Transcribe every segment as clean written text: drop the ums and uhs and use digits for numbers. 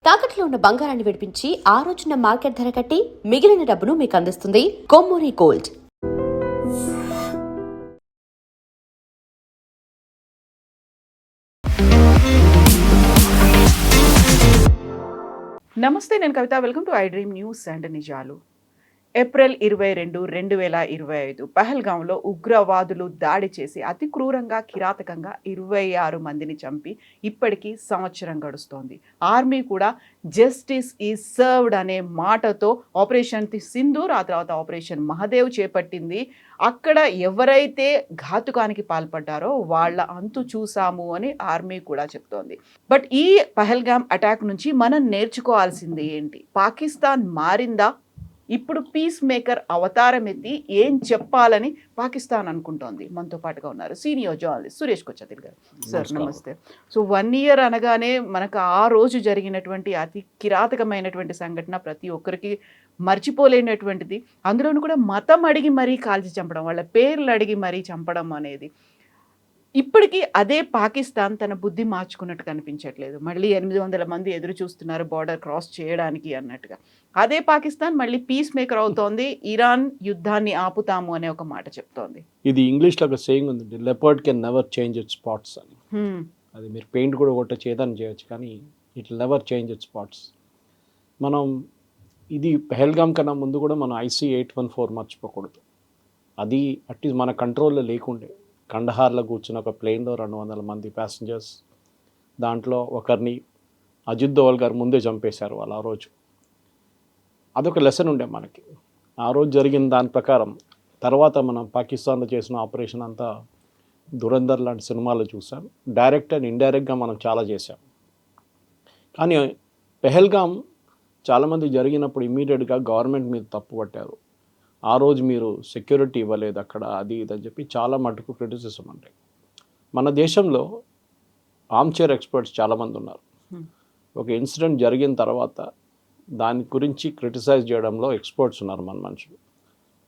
తాకట్లో ఉన్న బంగారాన్ని విడిపించి ఆ రోజున మార్కెట్ ధర కట్టి మిగిలిన డబ్బును మీకు అందిస్తుంది కొమ్మూరి గోల్డ్. నమస్తే, నేను Kavitha. Welcome to I Dream News and నిజాలు. ఏప్రిల్ 22, 2025 పహల్గాంలో ఉగ్రవాదులు దాడి చేసి అతి క్రూరంగా కిరాతకంగా 26 మందిని చంపి ఇప్పటికీ సంవత్సరం గడుస్తోంది. ఆర్మీ కూడా జస్టిస్ ఈజ్ సర్వ్డ్ అనే మాటతో ఆపరేషన్ సింధూర్, ఆ తర్వాత ఆపరేషన్ మహదేవ్ చేపట్టింది. అక్కడ ఎవరైతే ఘాతుకానికి పాల్పడ్డారో వాళ్ళ అంతు చూసాము అని ఆర్మీ కూడా చెప్తోంది. బట్ ఈ పహల్గాం అటాక్ నుంచి మనం నేర్చుకోవాల్సింది ఏంటి? పాకిస్తాన్ మారిందా? ఇప్పుడు పీస్ మేకర్ అవతారం ఎత్తి ఏం చెప్పాలని పాకిస్తాన్ అనుకుంటోంది. మనతో పాటుగా ఉన్నారు సీనియర్ జర్నలిస్ట్ సురేష్ కొచ్చతిల్ గారు. సార్ నమస్తే. సో 1 year అనగానే మనకు ఆ రోజు జరిగినటువంటి అతి కిరాతకమైనటువంటి సంఘటన ప్రతి ఒక్కరికి మర్చిపోలేనటువంటిది. అందులోనూ కూడా మతం అడిగి మరీ కాల్చి చంపడం, వాళ్ళ పేర్లు అడిగి మరీ చంపడం అనేది ఇప్పటికీ అదే పాకిస్తాన్ తన బుద్ధి మార్చుకున్నట్టు కనిపించట్లేదు. మళ్ళీ 800 మంది ఎదురు చూస్తున్నారు బార్డర్ క్రాస్ చేయడానికి అన్నట్టుగా. అదే పాకిస్తాన్ మళ్ళీ పీస్ మేకర్ అవుతోంది. ఇరాన్ యుద్ధాన్ని ఆపుతాము అనే ఒక మాట చెప్తోంది. ఇది ఇంగ్లీష్లో ఒక సేయింగ్ ఉంది, leopard can never change it's spots అని. అది మీరు పెయింట్ కూడా కొట్ట చేదని చేయొచ్చు, కానీ it never change it's spots. మనం ఇది పెహల్గాం కన్నా ముందు కూడా మనం IC-814 మర్చిపోకూడదు. అది అట్లీస్ట్ మన కంట్రోల్లో లేకుండే. కండహార్లో కూర్చున్న ఒక ప్లేన్లో 200 మంది ప్యాసింజర్స్, దాంట్లో ఒకరిని అజిత్ దోవల్ గారు ముందే చంపేశారు వాళ్ళు ఆ రోజు. అదొక లెసన్ ఉండే మనకి ఆ రోజు జరిగిన దాని ప్రకారం. తర్వాత మనం పాకిస్తాన్లో చేసిన ఆపరేషన్ అంతా దురంధర్ లాంటి సినిమాలు చూసాం. డైరెక్ట్ అండ్ ఇండైరెక్ట్గా మనం చాలా చేసాం. కానీ పెహల్గాం చాలామంది జరిగినప్పుడు ఇమీడియట్గా గవర్నమెంట్ మీద తప్పు పట్టారు. ఆ రోజు మీరు సెక్యూరిటీ ఇవ్వలేదు అక్కడ, అది ఇదని చెప్పి చాలా మటుకు క్రిటిసిజం ఉంటాయి. మన దేశంలో ఆర్మ్చైర్ ఎక్స్పర్ట్స్ చాలామంది ఉన్నారు. ఒక ఇన్సిడెంట్ జరిగిన తర్వాత దాని గురించి క్రిటిసైజ్ చేయడంలో ఎక్స్పర్ట్స్ ఉన్నారు మన మనుషులు.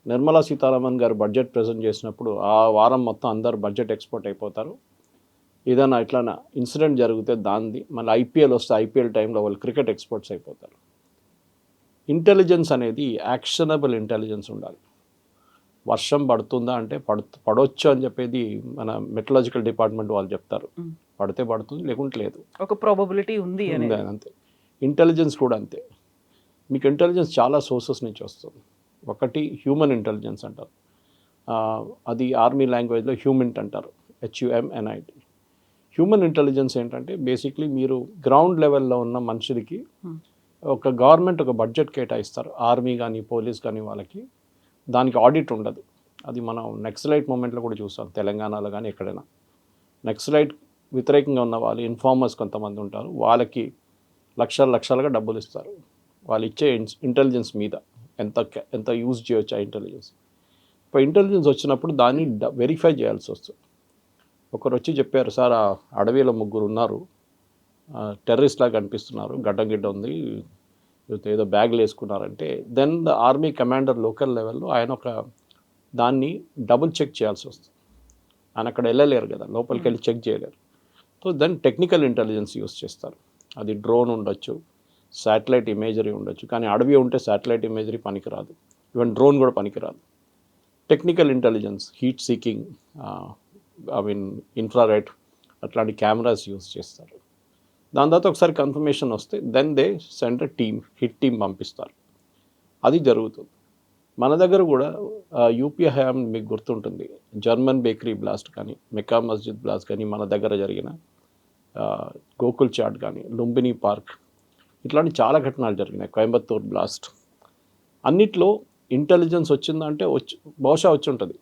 నిర్మలా సీతారామన్ గారు బడ్జెట్ ప్రజెంట్ చేసినప్పుడు ఆ వారం మొత్తం అందరు బడ్జెట్ ఎక్స్పర్ట్ అయిపోతారు. ఏదైనా ఇట్లా ఇన్సిడెంట్ జరిగితే దాన్ని మళ్ళీ IPL వస్తే IPL టైంలో వాళ్ళు క్రికెట్ ఎక్స్పర్ట్స్ అయిపోతారు. ఇంటెలిజెన్స్ అనేది యాక్షనబుల్ ఇంటెలిజెన్స్ ఉండాలి. వర్షం పడుతుందా అంటే పడవచ్చు అని చెప్పేది మన మెట్రలాజికల్ డిపార్ట్మెంట్ వాళ్ళు చెప్తారు. పడితే పడుతుంది, లేకుంటే లేదు, ఒక ప్రాబబిలిటీ ఉంది అంతే. ఇంటెలిజెన్స్ కూడా అంతే. మీకు ఇంటెలిజెన్స్ చాలా సోర్సెస్ నుంచి వస్తుంది. ఒకటి హ్యూమన్ ఇంటెలిజెన్స్ అంటారు, అది ఆర్మీ లాంగ్వేజ్లో హ్యూమింట్ అంటారు, HUMNIT. హ్యూమన్ ఇంటెలిజెన్స్ ఏంటంటే బేసిక్లీ మీరు గ్రౌండ్ లెవెల్లో ఉన్న మనుషులకి ఒక గవర్నమెంట్ ఒక బడ్జెట్ కేటాయిస్తారు, ఆర్మీ కానీ పోలీస్ కానీ వాళ్ళకి. దానికి ఆడిట్ ఉండదు. అది మనం నక్సలైట్ మూమెంట్లో కూడా చూస్తాం, తెలంగాణలో కానీ ఎక్కడైనా. నక్సలైట్ వ్యతిరేకంగా ఉన్న వాళ్ళు ఇన్ఫార్మర్స్ కొంతమంది ఉంటారు, వాళ్ళకి లక్షలుగా డబ్బులు ఇస్తారు. వాళ్ళు ఇచ్చే ఇంటెలిజెన్స్ మీద ఎంత యూజ్ చేయొచ్చు ఆ ఇంటెలిజెన్స్. ఇప్పుడు ఇంటెలిజెన్స్ వచ్చినప్పుడు దాన్ని వెరిఫై చేయాల్సి వస్తుంది. ఒకరు వచ్చి చెప్పారు, సార్ ఆ అడవిలో 3 ఉన్నారు, టెర్రరిస్ట్ లాగా కనిపిస్తున్నారు, గడ్డ ఉంది, ఏదో బ్యాగ్లు వేసుకున్నారంటే then the army commander local లెవెల్లో ఆయన ఒక దాన్ని డబుల్ చెక్ చేయాల్సి వస్తుంది. ఆయన అక్కడ వెళ్ళలేరు కదా, లోపలికి వెళ్ళి చెక్ చేయలేరు. So then technical intelligence use చేస్తారు. అది డ్రోన్ ఉండొచ్చు, శాటిలైట్ ఇమేజరీ ఉండొచ్చు, కానీ అడవి ఉంటే శాటిలైట్ ఇమేజరీ పనికిరాదు, ఈవెన్ డ్రోన్ కూడా పనికిరాదు. Technical intelligence, heat seeking, infrared అట్లాంటి కెమెరాస్ యూస్ చేస్తారు. దాని తర్వాత ఒకసారి కన్ఫర్మేషన్ వస్తే then they send hit team పంపిస్తారు. అది జరుగుతుంది. మన దగ్గర కూడా యూపీ హయాం మీకు గుర్తుంటుంది, జర్మన్ బేకరీ బ్లాస్ట్ కానీ, మెక్కా మస్జిద్ బ్లాస్ట్ కానీ, మన దగ్గర జరిగిన గోకుల్ చాట్ కానీ, లుంబిని పార్క్, ఇట్లాంటి చాలా ఘటనలు జరిగినాయి, కోయంబత్తూర్ బ్లాస్ట్. అన్నిట్లో ఇంటెలిజెన్స్ వచ్చిందంటే బహుశా వచ్చి ఉంటుంది,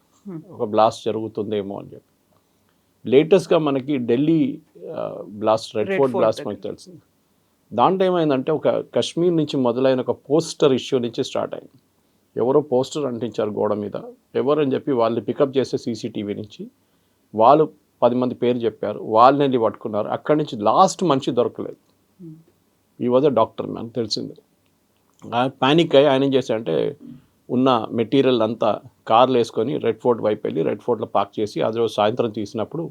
ఒక బ్లాస్ట్ జరుగుతుందేమో అని చెప్పి. లేటెస్ట్గా మనకి Delhi blast, red fort blast మనకు తెలిసింది. దాంట్లో ఏమైందంటే ఒక కశ్మీర్ నుంచి మొదలైన ఒక పోస్టర్ ఇష్యూ నుంచి స్టార్ట్ అయింది. ఎవరో పోస్టర్ అంటించారు గోడ మీద, ఎవరని చెప్పి వాళ్ళు పికప్ చేసే CCTV నుంచి వాళ్ళు 10 మంది పేరు చెప్పారు, వాళ్ళని వెళ్ళి పట్టుకున్నారు. అక్కడి నుంచి లాస్ట్ మనిషి దొరకలేదు. ఈ వాజ్ అ డాక్టర్ మ్యాన్ తెలిసింది. ప్యానిక్ అయ్యి ఆయన ఏం చేశారంటే ఉన్న మెటీరియల్ అంతా కార్లు వేసుకొని రెడ్ ఫోర్ట్ వైపు వెళ్ళి రెడ్ ఫోర్ట్లో పార్క్ చేసి అది రోజు సాయంత్రం తీసినప్పుడు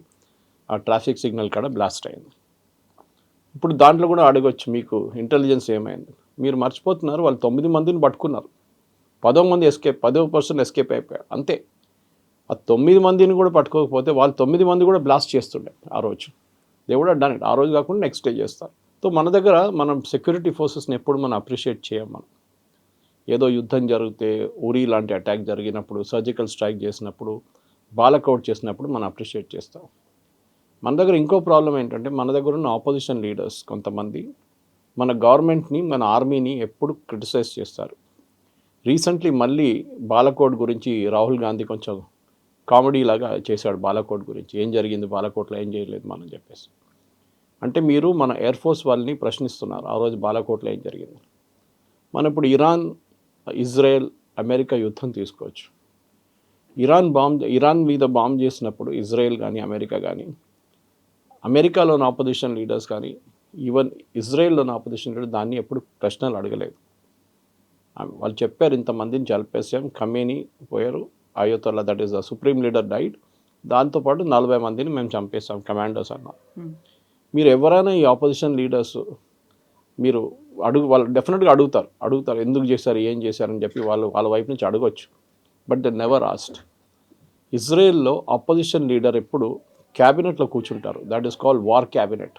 ఆ ట్రాఫిక్ సిగ్నల్ కాడ బ్లాస్ట్ అయింది. ఇప్పుడు దాంట్లో కూడా అడగొచ్చు మీకు ఇంటెలిజెన్స్ ఏమైంది. మీరు మర్చిపోతున్నారు వాళ్ళు 9 మందిని పట్టుకున్నారు, 10వ మంది ఎస్కేప్, 10% ఎస్కేప్ అయిపోయారు అంతే. ఆ 9 మందిని కూడా పట్టుకోకపోతే వాళ్ళు 9 మంది కూడా బ్లాస్ట్ చేస్తుండే ఆ రోజు. దేవుడు డన్ ఇట్. ఆ రోజు కాకుండా నెక్స్ట్ డే చేస్తారు. సో మన దగ్గర మనం సెక్యూరిటీ ఫోర్సెస్ని ఎప్పుడు మనం అప్రిషియేట్ చేయం. మనం ఏదో యుద్ధం జరిగితే, ఉరి లాంటి అటాక్ జరిగినప్పుడు, సర్జికల్ స్ట్రైక్ చేసినప్పుడు, బాలకౌట్ చేసినప్పుడు మనం అప్రిషియేట్ చేస్తాం. మన దగ్గర ఇంకో ప్రాబ్లం ఏంటంటే మన దగ్గర ఉన్న ఆపోజిషన్ లీడర్స్ కొంతమంది మన గవర్నమెంట్ని, మన ఆర్మీని ఎప్పుడు క్రిటిసైజ్ చేస్తారు. రీసెంట్లీ మళ్ళీ బాలకోట్ గురించి రాహుల్ గాంధీ కొంచెం కామెడీ లాగా చేశాడు. బాలకోట్ గురించి ఏం జరిగింది, బాలకోట్లో ఏం చేయలేదు మనం చెప్పేసి. అంటే మీరు మన ఎయిర్ ఫోర్స్ వాళ్ళని ప్రశ్నిస్తున్నారు ఆ రోజు బాలకోట్లో ఏం జరిగింది. మనం ఇప్పుడు ఇరాన్, ఇజ్రాయెల్, అమెరికా యుద్ధం తీసుకోవచ్చు. ఇరాన్ మీద బాంబ్ చేసినప్పుడు ఇజ్రాయెల్ కానీ అమెరికా కానీ, అమెరికాలోని ఆపోజిషన్ లీడర్స్ కానీ, ఈవెన్ ఇజ్రాయెల్లోని ఆపోజిషన్ లీడర్ దాన్ని ఎప్పుడు ప్రశ్నలు అడగలేదు. వాళ్ళు చెప్పారు ఇంతమందిని చంపేసాం, ఖమేనీ పోయారు, ayatollah that is the supreme leader died, దాంతోపాటు 40 మందిని మేము చంపేసాం కమాండోస్ అన్నారు. మీరు ఎవరైనా ఈ ఆపోజిషన్ లీడర్స్ మీరు వాళ్ళు డెఫినెట్గా అడుగుతారు ఎందుకు చేశారు, ఏం చేశారని చెప్పి వాళ్ళ వైపు నుంచి అడగొచ్చు. But they never asked. ఇజ్రాయెల్లో ఆపోజిషన్ లీడర్ ఎప్పుడు క్యాబినెట్లో కూర్చుంటారు, that is called war cabinet.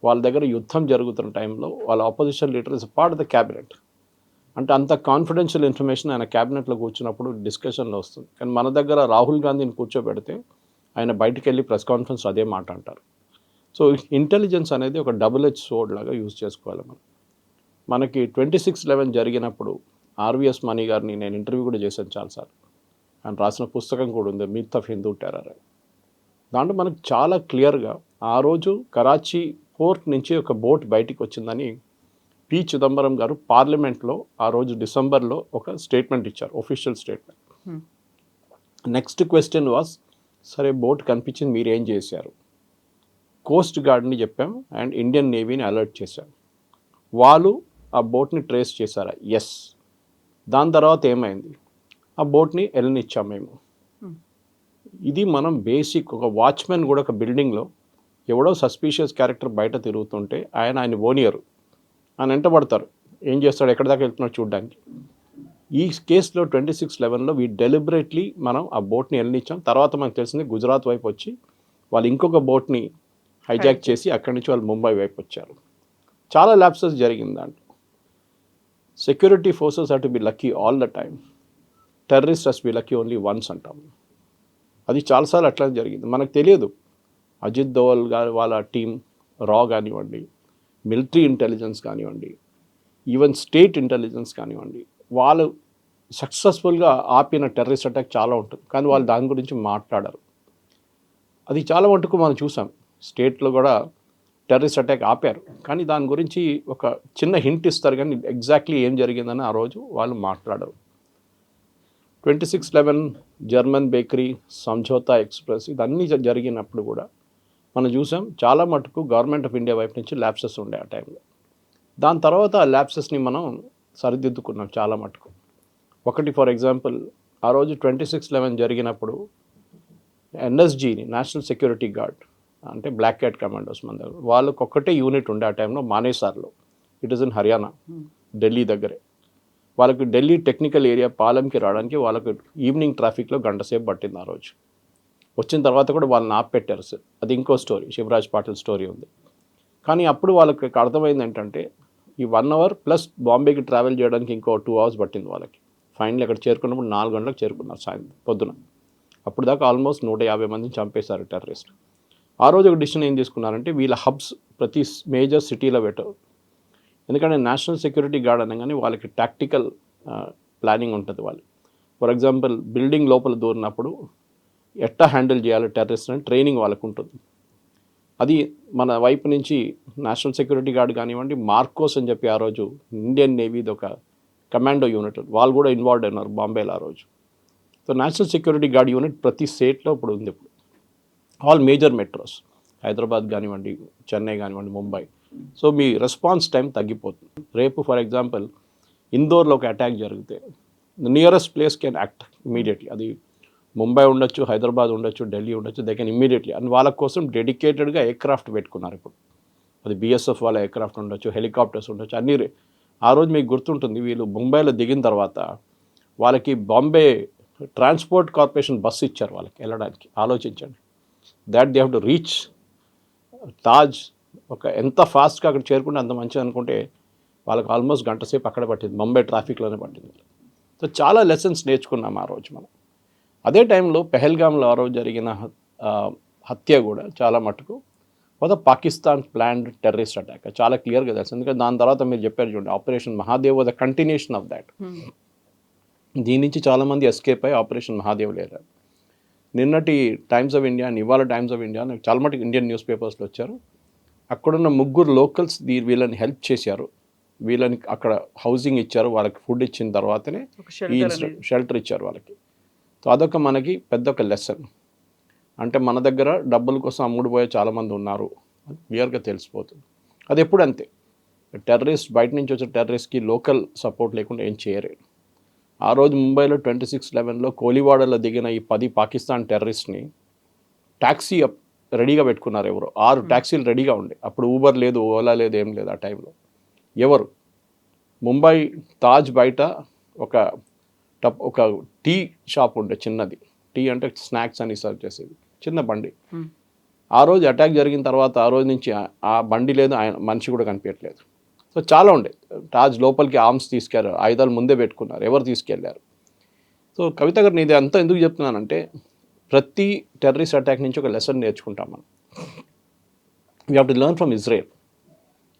వాళ్ళ దగ్గర యుద్ధం జరుగుతున్న టైంలో వాళ్ళ opposition leader is part of the cabinet. అంటే అంత కాన్ఫిడెన్షియల్ ఇన్ఫర్మేషన్ ఆయన క్యాబినెట్లో కూర్చున్నప్పుడు డిస్కషన్లో వస్తుంది. కానీ మన దగ్గర రాహుల్ గాంధీని కూర్చోబెడితే ఆయన బయటికి వెళ్ళి ప్రెస్ కాన్ఫరెన్స్ అదే మాట అంటారు. సో ఇంటెలిజెన్స్ అనేది ఒక డబుల్ ఎడ్జ్ సోర్డ్ లాగా యూజ్ చేసుకోవాలి మనం. మనకి 26/11 జరిగినప్పుడు ఆర్వీఎస్ మణి గారిని నేను ఇంటర్వ్యూ కూడా చేశాను చాలాసార్లు. ఆయన రాసిన పుస్తకం కూడా ఉంది, మిత్ ఆఫ్ హిందూ టెర్రర్ అని. దాంట్లో మనకు చాలా క్లియర్గా ఆ రోజు కరాచీ పోర్ట్ నుంచి ఒక బోట్ బయటికి వచ్చిందని పి చిదంబరం గారు పార్లమెంట్లో ఆ రోజు డిసెంబర్లో ఒక స్టేట్మెంట్ ఇచ్చారు, official statement. Next question was, సరే బోట్ కనిపించింది మీరు ఏం చేశారు? కోస్ట్ గార్డ్ని చెప్పాం అండ్ ఇండియన్ నేవీని అలర్ట్ చేశాం. వాళ్ళు ఆ బోట్ని ట్రేస్ చేశారా? ఎస్. దాని తర్వాత ఏమైంది? ఆ బోట్ని వెళ్ళనిచ్చాం మేము. ఇది మనం బేసిక్. ఒక వాచ్మెన్ కూడా ఒక బిల్డింగ్లో ఎవడో సస్పీషియస్ క్యారెక్టర్ బయట తిరుగుతుంటే ఆయన ఓనియరు, ఆయన వెంటబడతారు, ఏం చేస్తాడు, ఎక్కడి దాకా వెళ్తున్నాడు చూడడానికి. ఈ కేసులో 26/11లో డెలిబరేట్లీ మనం ఆ బోట్ని వెళ్ళనిచ్చాం. తర్వాత మనకు తెలిసింది గుజరాత్ వైపు వచ్చి వాళ్ళు ఇంకొక బోట్ని హైజాక్ చేసి అక్కడి నుంచి వాళ్ళు ముంబై వైపు వచ్చారు. చాలా ల్యాప్సెస్ జరిగింది దాంట్లో. Security forces have to be lucky all the time, terrorist has B lucky only once అంటాం. అది చాలాసార్లు అట్లా జరిగింది. మనకు తెలియదు. అజిత్ దోవల్ గారు వాళ్ళ టీం, రా కానివ్వండి, మిలిటరీ ఇంటెలిజెన్స్ కానివ్వండి, ఈవెన్ స్టేట్ ఇంటెలిజెన్స్ కానివ్వండి, వాళ్ళు సక్సెస్ఫుల్గా ఆపిన టెర్రరిస్ట్ అటాక్ చాలా ఉంటుంది, కానీ వాళ్ళు దాని గురించి మాట్లాడరు. అది చాలా మటుకు మనం చూసాం. స్టేట్లో కూడా టెర్రరిస్ట్ అటాక్ ఆపారు, కానీ దాని గురించి ఒక చిన్న హింట్ ఇస్తారు, కానీ ఎగ్జాక్ట్లీ ఏం జరిగిందని ఆ రోజు వాళ్ళు మాట్లాడరు. 26/11 జర్మన్ బేకరీ, సంఝోతా ఎక్స్ప్రెస్, ఇదన్నీ జరిగినప్పుడు కూడా మనం చూసాం చాలా మటుకు గవర్నమెంట్ ఆఫ్ ఇండియా వైపు నుంచి ల్యాప్సెస్ ఉండే ఆ టైంలో. దాని తర్వాత ఆ ల్యాప్సెస్ని మనం సరిదిద్దుకున్నాం చాలా మటుకు. ఒకటి ఫర్ ఎగ్జాంపుల్, ఆ రోజు 26/11 జరిగినప్పుడు ఎన్ఎస్జీని, నేషనల్ సెక్యూరిటీ గార్డ్, అంటే బ్లాక్ క్యాట్ కమాండోస్ మన దగ్గర, వాళ్ళకు ఒక్కటే యూనిట్ ఉండే ఆ టైంలో మానేసార్లో. It is in Haryana, Delhi దగ్గరే. వాళ్ళకి ఢిల్లీ టెక్నికల్ ఏరియా పాలెంకి రావడానికి వాళ్ళకు ఈవినింగ్ ట్రాఫిక్లో గంట సేపు పట్టింది ఆ రోజు. వచ్చిన తర్వాత కూడా వాళ్ళని ఆపెట్టారు సార్, అది ఇంకో స్టోరీ, శివరాజ్ పాటిల్ స్టోరీ ఉంది. కానీ అప్పుడు వాళ్ళకి అర్థమైంది ఏంటంటే ఈ 1 hour ప్లస్ బాంబేకి ట్రావెల్ చేయడానికి ఇంకో 2 hours పట్టింది వాళ్ళకి. ఫైనల్ అక్కడ చేరుకున్నప్పుడు 4 గంటలకు చేరుకున్నారు సాయంత్రం పొద్దున. అప్పుడు దాకా ఆల్మోస్ట్ 150 మందిని చంపేశారు టెర్రరిస్ట్. ఆ రోజు ఒక డిసిషన్ ఏం తీసుకున్నారంటే వీళ్ళ హబ్స్ ప్రతి మేజర్ సిటీలో పెట్టారు. ఎందుకంటే నేషనల్ సెక్యూరిటీ గార్డ్ అనగానే వాళ్ళకి టాక్టికల్ ప్లానింగ్ ఉంటుంది. వాళ్ళు ఫర్ ఎగ్జాంపుల్ బిల్డింగ్ లోపల దూరినప్పుడు ఎట్లా హ్యాండిల్ చేయాలి టెర్రరిస్ట్ అని ట్రైనింగ్ వాళ్ళకు ఉంటుంది. అది మన వైపు నుంచి నేషనల్ సెక్యూరిటీ గార్డ్ కానివ్వండి, మార్కోస్ అని చెప్పి ఆ రోజు ఇండియన్ నేవీది ఒక కమాండో యూనిట్, వాళ్ళు కూడా ఇన్వాల్వ్ అయినారు బాంబేలో ఆ రోజు. So national security gourd unit ప్రతి స్టేట్లో ఇప్పుడు ఉంది. ఇప్పుడు ఆల్ మేజర్ మెట్రోస్, హైదరాబాద్ కానివ్వండి, చెన్నై కానివ్వండి, ముంబై. సో మీ రెస్పాన్స్ టైం తగ్గిపోతుంది. రేపు ఫర్ ఎగ్జాంపుల్ ఇందోర్లో ఒక అటాక్ జరిగితే nearest place can act immediately. అది ముంబై ఉండొచ్చు, హైదరాబాద్ ఉండొచ్చు, ఢిల్లీ ఉండొచ్చు, దే కెన్ ఇమ్మీడియట్లీ. అండ్ వాళ్ళ కోసం డెడికేటెడ్గా ఎయిర్ క్రాఫ్ట్ పెట్టుకున్నారు ఇప్పుడు. అది బిఎస్ఎఫ్ వాళ్ళ ఎయిర్క్రాఫ్ట్ ఉండొచ్చు, హెలికాప్టర్స్ ఉండొచ్చు, అన్నీ ఆ రోజు మీకు గుర్తుంటుంది వీళ్ళు ముంబైలో దిగిన తర్వాత వాళ్ళకి బాంబే ట్రాన్స్పోర్ట్ కార్పొరేషన్ బస్సు ఇచ్చారు వాళ్ళకి వెళ్ళడానికి. ఆలోచించండి, that they have to reach Taj ఒక ఎంత ఫాస్ట్గా అక్కడ చేరుకుంటే అంత మంచిది అనుకుంటే వాళ్ళకి ఆల్మోస్ట్ గంట సేపు అక్కడ పట్టింది, ముంబై ట్రాఫిక్లోనే పట్టింది. సో చాలా లెసన్స్ నేర్చుకున్నాం ఆ రోజు మనం. అదే టైంలో పెహల్గామ్లో ఆ రోజు జరిగిన హత్య కూడా చాలా మటుకు ఒక పాకిస్తాన్ ప్లాన్డ్ టెర్రరిస్ట్ అటాక్, చాలా క్లియర్గా తెలుసు. ఎందుకంటే దాని తర్వాత మీరు చెప్పారు చూడండి, operation Mahadev was the continuation of that. దీని నుంచి చాలామంది ఎస్కేప్ అయ్యి ఆపరేషన్ మహాదేవ్ లేరు. నిన్నటి టైమ్స్ ఆఫ్ ఇండియా అని ఇవాళ టైమ్స్ ఆఫ్ ఇండియా నాకు చాలా మటుకు ఇండియన్ న్యూస్ పేపర్స్లో వచ్చారు. అక్కడున్న 3 లోకల్స్ వీళ్ళని హెల్ప్ చేశారు, వీళ్ళని అక్కడ హౌసింగ్ ఇచ్చారు, వాళ్ళకి ఫుడ్ ఇచ్చిన తర్వాతనే ఈ షెల్టర్ ఇచ్చారు వాళ్ళకి. సో అదొక మనకి పెద్ద ఒక లెసన్. అంటే మన దగ్గర డబ్బుల కోసం అమ్ముడుపోయే చాలామంది ఉన్నారు అని క్లియర్గా తెలిసిపోతుంది. అది ఎప్పుడు అంతే, టెర్రరిస్ట్ బయట నుంచి వచ్చే టెర్రరిస్ట్కి లోకల్ సపోర్ట్ లేకుండా ఏం చేయలేరు. ఆ రోజు ముంబైలో 26/11లో కోలివాడలో దిగిన ఈ 10 పాకిస్తాన్ టెర్రరిస్ట్ని ట్యాక్సీ రెడీగా పెట్టుకున్నారు ఎవరు, 6 ట్యాక్సీలు రెడీగా ఉండే. అప్పుడు ఊబర్ లేదు, ఓలా లేదు, ఏం లేదు ఆ టైంలో. ఎవరు ముంబై తాజ్ బయట ఒక టీ షాప్ ఉండే, చిన్నది టీ అంటే స్నాక్స్ అని సర్వ్ చేసేది, చిన్న బండి. ఆ రోజు అటాక్ జరిగిన తర్వాత ఆ రోజు నుంచి ఆ బండి లేదు, ఆయన మనిషి కూడా కనిపించట్లేదు. సో చాలా ఉండే. తాజ్ లోపలికి ఆర్మ్స్ తీసుకెళ్ళారు, ఆయుధాలు ముందే పెట్టుకున్నారు, ఎవరు తీసుకెళ్లారు. సో కవిత గారు ఇది అంతా ఎందుకు చెప్తున్నానంటే, ప్రతి టెర్రరిస్ట్ అటాక్ నుంచి ఒక లెసన్ నేర్చుకుంటాం మనం. We have to learn from Israel.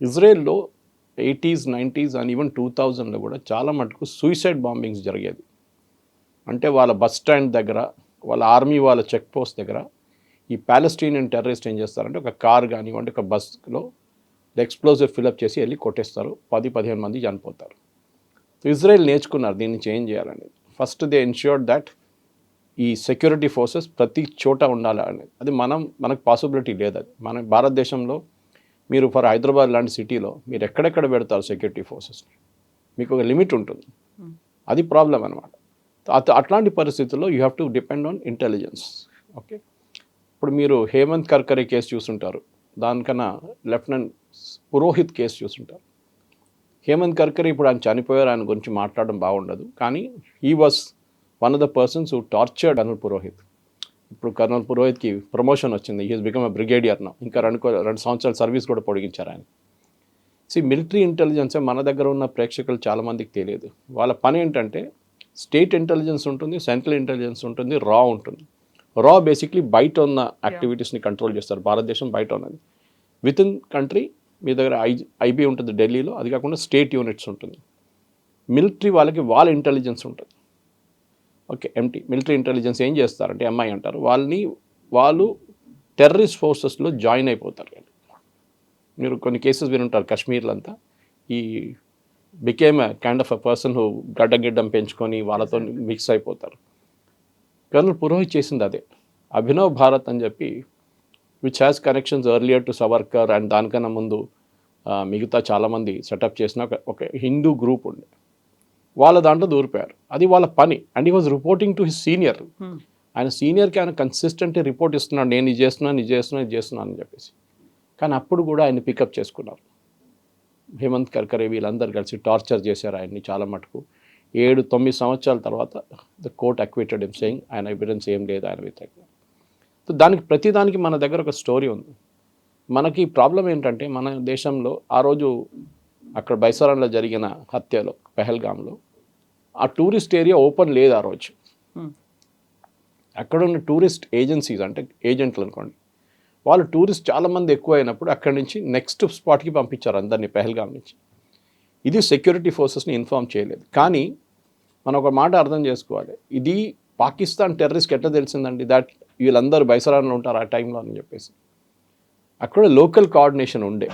ఇజ్రాయెల్లో 80s, 90s అండ్ ఈవెన్ 2000లో కూడా చాలా మటుకు సూసైడ్ బాంబింగ్స్ జరిగేది. అంటే వాళ్ళ బస్ స్టాండ్ దగ్గర, వాళ్ళ ఆర్మీ వాళ్ళ చెక్ పోస్ట్ దగ్గర ఈ ప్యాలెస్టీనియన్ టెర్రరిస్ట్ ఏం చేస్తారంటే ఒక కార్ కానివ్వండి, ఒక బస్లో ఎక్స్ప్లోజివ్ ఫిలప్ చేసి వెళ్ళి కొట్టేస్తారు, 10-15 మంది చనిపోతారు. సో ఇజ్రాయెల్ నేర్చుకున్నారు దీన్ని నుంచి ఏం చేయాలనేది. ఫస్ట్ దే ఎన్ష్యూర్డ్ దట్ ఈ సెక్యూరిటీ ఫోర్సెస్ ప్రతి చోట ఉండాలి అనేది. అది మనకు పాసిబిలిటీ లేదు. అది మన భారతదేశంలో మీరు ఫర్ హైదరాబాద్ లాంటి సిటీలో మీరు ఎక్కడెక్కడ పెడతారు సెక్యూరిటీ ఫోర్సెస్ని, మీకు ఒక లిమిట్ ఉంటుంది. అది ప్రాబ్లం అనమాట. అట్లాంటి పరిస్థితుల్లో you have to depend on intelligence. Okay, ఇప్పుడు మీరు హేమంత్ కర్కరే కేసు చూసుంటారు, దానికన్నా లెఫ్టినెంట్ పురోహిత్ కేసు చూసుంటారు. హేమంత్ కర్కరే ఇప్పుడు ఆయన చనిపోయారు, ఆయన గురించి మాట్లాడడం బాగుండదు, కానీ he was one of the persons who tortured colonel Purohit. ఇప్పుడు కర్నల్ పురోహిత్కి ప్రమోషన్ వచ్చింది, he has become a brigadier now. ఇంకా 2 సంవత్సరాల సర్వీస్ కూడా పొడిగించారు ఆయన. మిలిటరీ ఇంటెలిజెన్సే మన దగ్గర ఉన్న ప్రేక్షకులు చాలామందికి తెలియదు. వాళ్ళ పని ఏంటంటే స్టేట్ ఇంటెలిజెన్స్ ఉంటుంది, సెంట్రల్ ఇంటెలిజెన్స్ ఉంటుంది, రా ఉంటుంది. రా బేసిక్లీ బయట ఉన్న యాక్టివిటీస్ని కంట్రోల్ చేస్తారు. భారతదేశం బయట ఉన్నది. విత్ ఇన్ కంట్రీ మీ దగ్గర ఐబీ ఉంటుంది ఢిల్లీలో, అది కాకుండా స్టేట్ యూనిట్స్ ఉంటుంది. మిలిటరీ వాళ్ళకి వాళ్ళ ఇంటెలిజెన్స్ ఉంటుంది. ఓకే, మిలిటరీ ఇంటెలిజెన్స్ ఏం చేస్తారంటే ఎంఐ అంటారు, వాళ్ళు టెర్రరిస్ట్ ఫోర్సెస్లో జాయిన్ అయిపోతారు. మీరు కొన్ని కేసెస్ వినుంటారు, కాశ్మీర్లో అంతా he became kind of a person who గడ్డం పెంచుకొని వాళ్ళతో మిక్స్ అయిపోతారు. కర్నల్ పురోహిత్ చేసింది అదే. అభినవ్ భారత్ అని చెప్పి which has connections earlier to Savarkar and దానికన్నా ముందు మిగతా చాలామంది సెటప్ చేసిన ఒక హిందూ గ్రూప్ ఉండే, వాళ్ళ దాంట్లో దూరిపోయారు. అది వాళ్ళ పని. And he was reporting to his senior. ఆయన సీనియర్కి ఆయన కన్సిస్టెంట్గా రిపోర్ట్ ఇస్తున్నాడు, నేను ఇది చేస్తున్నాను అని చెప్పేసి. కానీ అప్పుడు కూడా ఆయన పికప్ చేసుకున్నారు. హేమంత్ కర్కరే వీళ్ళందరూ కలిసి టార్చర్ చేశారు ఆయన్ని చాలా మటుకు. 7-9 సంవత్సరాల తర్వాత the court acquitted him saying ఆయన ఎవిడెన్స్ ఏం లేదు ఆయన వ్యతిరేకంగా. సో ప్రతిదానికి మన దగ్గర ఒక స్టోరీ ఉంది. మనకి ప్రాబ్లం ఏంటంటే మన దేశంలో ఆ రోజు అక్కడ బైసారాన్లో జరిగిన హత్యలో పెహల్గామ్లో ఆ టూరిస్ట్ ఏరియా ఓపెన్ లేదు ఆ రోజు. అక్కడ ఉన్న టూరిస్ట్ ఏజెన్సీస్ అంటే ఏజెంట్లు అనుకోండి, వాళ్ళు టూరిస్ట్ చాలామంది ఎక్కువ అయినప్పుడు అక్కడి నుంచి నెక్స్ట్ స్పాట్కి పంపించారు అందరినీ పెహల్గాం నుంచి. ఇది సెక్యూరిటీ ఫోర్సెస్ని ఇన్ఫార్మ్ చేయలేదు. కానీ మనం ఒక మాట అర్థం చేసుకోవాలి, ఇది పాకిస్తాన్ టెర్రరిస్ట్కి ఎట్లా తెలిసిందండి దట్ వీళ్ళందరూ బైసరాన్లో ఉంటారు ఆ టైంలో అని చెప్పేసి. అక్కడ లోకల్ కోఆర్డినేషన్ ఉండే.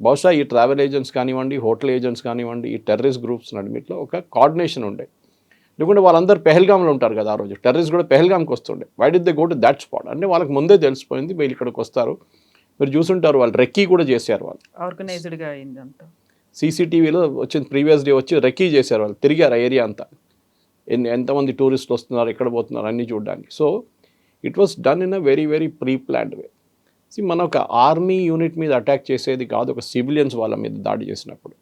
బహుశా ఈ ట్రావెల్ ఏజెంట్స్ కానివ్వండి, హోటల్ ఏజెంట్స్ కానివ్వండి, ఈ టెర్రరిస్ట్ గ్రూప్స్ నడిమిట్లో ఒక కోఆర్డినేషన్ ఉండే. ఎందుకంటే వాళ్ళందరూ పెహల్గాంలో ఉంటారు కదా ఆ రోజు, టెర్రరిస్ట్ కూడా పెహల్గాంకి వస్తుండే. Why did they go to that spot అంటే వాళ్ళకి ముందే తెలిసిపోయింది వీళ్ళు ఇక్కడికి వస్తారు. మీరు చూసుంటారు, వాళ్ళు రెక్కీ కూడా చేశారు. వాళ్ళు ఆర్గనైజ్డ్గా అయిందంతా. సీసీటీవీలో వచ్చింది, ప్రీవియస్ డే వచ్చి రెక్కీ చేశారు, వాళ్ళు తిరిగారు ఆ ఏరియా అంతా, ఎంతమంది టూరిస్టులు వస్తున్నారు, ఎక్కడ పోతున్నారు అన్నీ చూడడానికి. So it was done in a very very pre planned way. మన ఒక ఆర్మీ యూనిట్ మీద అటాక్ చేసేది కాదు, ఒక సివిలియన్స్ వాళ్ళ మీద దాడి చేసినప్పుడు.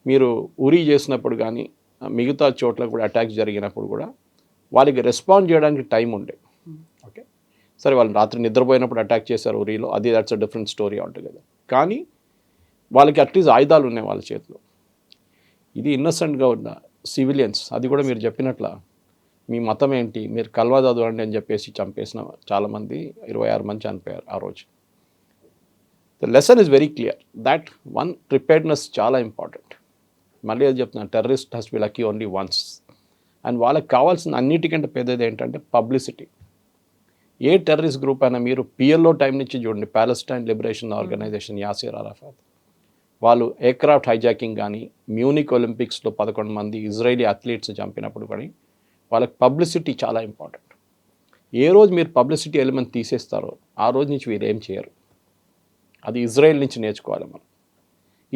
మీరు ఉరీ చేసినప్పుడు కానీ మిగతా చోట్ల కూడా అటాక్స్ జరిగినప్పుడు కూడా వాళ్ళకి రెస్పాండ్ చేయడానికి టైం ఉండే. ఓకే, సరే వాళ్ళు రాత్రి నిద్రపోయినప్పుడు అటాక్ చేశారు ఉరీలో, అది that's a different story altogether. కానీ వాళ్ళకి అట్లీస్ట్ ఆయుధాలు ఉన్నాయి వాళ్ళ చేతిలో. ఇది ఇన్నసెంట్గా ఉన్న సివిలియన్స్, అది కూడా మీరు చెప్పినట్ల మీ మతం ఏంటి, మీరు కల్వా చదవండి అని చెప్పేసి చంపేసిన చాలామంది 26 మంది చనిపోయారు ఆ రోజు. The lesson is very clear that one, preparedness చాలా ఇంపార్టెంట్. మళ్ళీ అది చెప్తున్నాను, terrorist has B lucky only once. And వాళ్ళకి కావాల్సిన అన్నిటికంటే పెద్దది ఏంటంటే పబ్లిసిటీ. ఏ టెర్రరిస్ట్ గ్రూప్ అయినా మీరు పిఎల్ఓ టైం నుంచి చూడండి, Palestine liberation organisation, Yasser Arafat, వాళ్ళు ఎయిర్క్రాఫ్ట్ హైజాకింగ్ కానీ, మ్యూనిక్ ఒలింపిక్స్లో 11 మంది ఇజ్రాయిలీ అథ్లీట్స్ చంపినప్పుడు కానీ వాళ్ళకి పబ్లిసిటీ చాలా ఇంపార్టెంట్. ఏ రోజు మీరు పబ్లిసిటీ ఎలిమెంట్ తీసేస్తారో ఆ రోజు నుంచి మీరు ఏం చేయరు. అది ఇజ్రాయెల్ నుంచి నేర్చుకోవాలి మనం.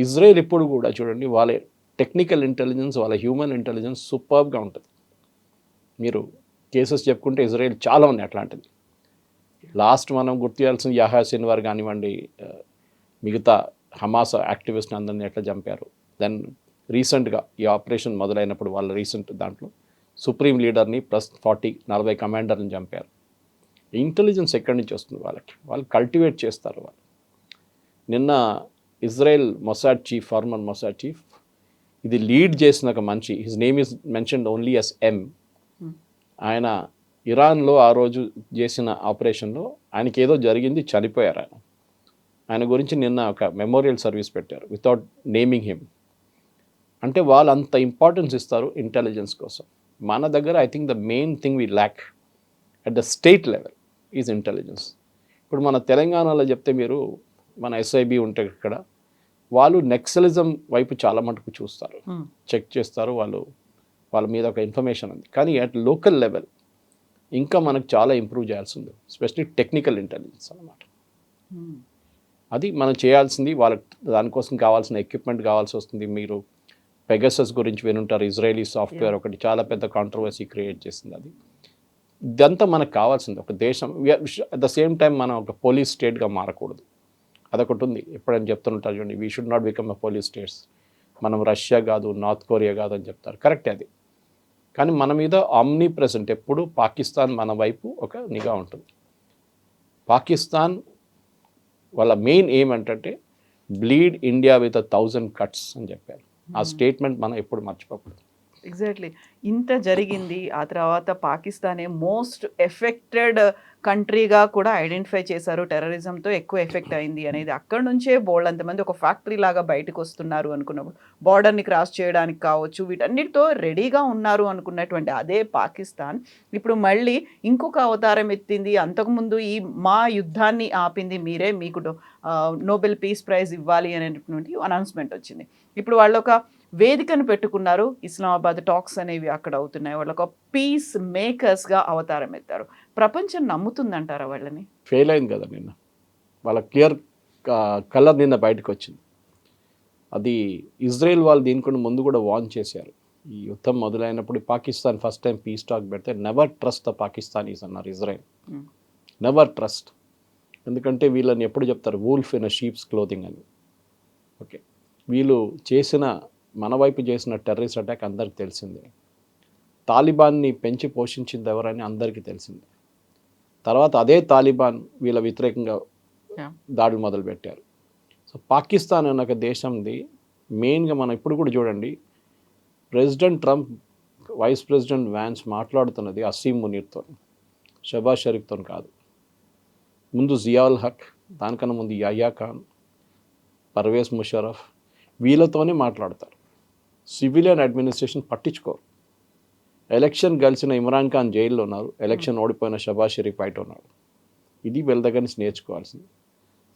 ఇజ్రాయెల్ ఎప్పుడు కూడా చూడండి, వాళ్ళ టెక్నికల్ ఇంటెలిజెన్స్, వాళ్ళ హ్యూమన్ ఇంటెలిజెన్స్ సూపర్గా ఉంటుంది. మీరు కేసెస్ చెప్పుకుంటే ఇజ్రాయెల్ చాలా ఉన్నాయి అట్లాంటిది. లాస్ట్ మనం గుర్తు చేయాల్సిన యహ్యా సిన్వార్ కానివ్వండి, మిగతా హమాస్ యాక్టివిస్ట్ అందరినీ ఎట్లా చంపారు. దెన్ రీసెంట్గా ఈ ఆపరేషన్ మొదలైనప్పుడు వాళ్ళ రీసెంట్ దాంట్లో సుప్రీం లీడర్ని ప్లస్ 40-40 కమాండర్ని చంపారు. ఇంటెలిజెన్స్ ఎక్కడి నుంచి వస్తుంది వాళ్ళకి? వాళ్ళు కల్టివేట్ చేస్తారు వాళ్ళు. నిన్న Israel Mossad chief, farmer Mossad chief, ఇది లీడ్ చేసిన ఒక మనిషి, his name is mentioned only S M. ఆయన ఇరాన్లో ఆ రోజు చేసిన ఆపరేషన్లో ఆయనకి ఏదో జరిగింది, చనిపోయారు ఆయన. ఆయన గురించి నిన్న ఒక మెమోరియల్ సర్వీస్ పెట్టారు వితౌట్ నేమింగ్ హిమ్. అంటే వాళ్ళు అంత ఇంపార్టెన్స్ ఇస్తారు ఇంటెలిజెన్స్ కోసం. మన దగ్గర I think the main thing we lakh at the state level is intelligence. ఇప్పుడు మన తెలంగాణలో చెప్తే మీరు, మన ఎస్ఐబి ఉంటే ఇక్కడ, వాళ్ళు నెక్సలిజం వైపు చాలా మటుకు చూస్తారు, చెక్ చేస్తారు, వాళ్ళ మీద ఒక ఇన్ఫర్మేషన్ ఉంది. కానీ అట్ లోకల్ లెవెల్ ఇంకా మనకు చాలా ఇంప్రూవ్ చేయాల్సి ఉంది, ఎస్పెషలీ టెక్నికల్ ఇంటెలిజెన్స్ అన్నమాట. అది మనం చేయాల్సింది. వాళ్ళకి దానికోసం కావాల్సిన ఎక్విప్మెంట్ కావాల్సి వస్తుంది. మీరు పెగసస్ గురించి వినుంటారు, ఇజ్రాయలీ సాఫ్ట్వేర్ ఒకటి చాలా పెద్ద కాంట్రవర్సీ క్రియేట్ చేసింది. అది ఇదంతా మనకు కావాల్సింది. ఒక దేశం అట్ ద సేమ్ టైం మనం ఒక పోలీస్ స్టేట్గా మారకూడదు. అదొకటి ఉంది, ఎప్పుడైనా చెప్తుంటారు చూడండి, we should not become a police states. మనం రష్యా కాదు, నార్త్ కొరియా కాదు అని చెప్తారు, కరెక్టే అది. కానీ మన మీద ఆమ్నీ ప్రెసెంట్ ఎప్పుడు పాకిస్తాన్ మన వైపు ఒక నిఘా ఉంటుంది. పాకిస్తాన్ వాళ్ళ మెయిన్ ఏం ఏంటంటే బ్లీడ్ ఇండియా విత్ 1000 cuts అని చెప్పారు. ఆ స్టేట్మెంట్ మనం ఎప్పుడు మర్చిపోకూడదు. ఎగ్జాక్ట్లీ. ఇంత జరిగింది, ఆ తర్వాత పాకిస్తానే మోస్ట్ ఎఫెక్టెడ్ కంట్రీగా కూడా ఐడెంటిఫై చేశారు, టెర్రరిజంతో ఎక్కువ ఎఫెక్ట్ అయింది అనేది. అక్కడి నుంచే బోల్డ్ అంతమంది ఒక ఫ్యాక్టరీ లాగా బయటకు వస్తున్నారు అనుకున్నప్పుడు, బార్డర్ని క్రాస్ చేయడానికి కావచ్చు, వీటన్నిటితో రెడీగా ఉన్నారు అనుకున్నటువంటి అదే పాకిస్తాన్ ఇప్పుడు మళ్ళీ ఇంకొక అవతారం ఎత్తింది. అంతకుముందు ఈ మా యుద్ధాన్ని ఆపింది మీరే, మీకు నోబెల్ పీస్ ప్రైజ్ ఇవ్వాలి అనేటువంటి అనౌన్స్మెంట్ వచ్చింది. ఇప్పుడు వాళ్ళు ఒక వేదికను పెట్టుకున్నారు, ఇస్లామాబాద్ టాక్స్ అనేవి అక్కడ అవుతున్నాయి. వాళ్ళు ఒక పీస్ మేకర్స్గా అవతారం ఎత్తారు. ప్రపంచం నమ్ముతుందంటారా వాళ్ళని? ఫెయిల్ అయింది కదా నిన్న, వాళ్ళ క్లియర్ కలర్ నిన్న బయటకు వచ్చింది. అది ఇజ్రాయెల్ వాళ్ళు దీనికన్నా ముందు కూడా వార్న్ చేశారు. ఈ యుద్ధం మొదలైనప్పుడు Pakistan first time peace talk పెడితే నెవర్ ట్రస్ట్ ద పాకిస్తానీస్ అన్నారు ఇజ్రాయెల్. Never trust. ఎందుకంటే వీళ్ళని ఎప్పుడు చెప్తారు, wolf in a sheep's clothing అని. ఓకే, వీళ్ళు చేసిన, మన వైపు చేసిన టెర్రరిస్ట్ అటాక్ అందరికి తెలిసిందే. తాలిబాన్ని పెంచి పోషించింది ఎవరని అందరికీ తెలిసిందే. తర్వాత అదే తాలిబాన్ వీళ్ళ వ్యతిరేకంగా దాడులు మొదలుపెట్టారు. సో పాకిస్తాన్ అనే ఒక దేశంది మెయిన్గా మనం ఇప్పుడు కూడా చూడండి, president Trump, vice president Vance మాట్లాడుతున్నది అసీం మునీర్తో, షబాజ్ షరీఫ్తో కాదు. ముందు జియాउल హక్, దానికన్నా ముందు యహ్యా ఖాన్, పర్వేజ్ ముషర్రఫ్, వీళ్ళతోనే మాట్లాడతారు. సివిలియన్ అడ్మినిస్ట్రేషన్ పట్టించుకోరు. ఎలక్షన్ గెలిచిన ఇమ్రాన్ ఖాన్ జైల్లో ఉన్నారు, ఎలక్షన్ ఓడిపోయిన షబాజ్ షరీఫ్ బయట ఉన్నారు. ఇది వీళ్ళ దగ్గర నుంచి నేర్చుకోవాల్సింది.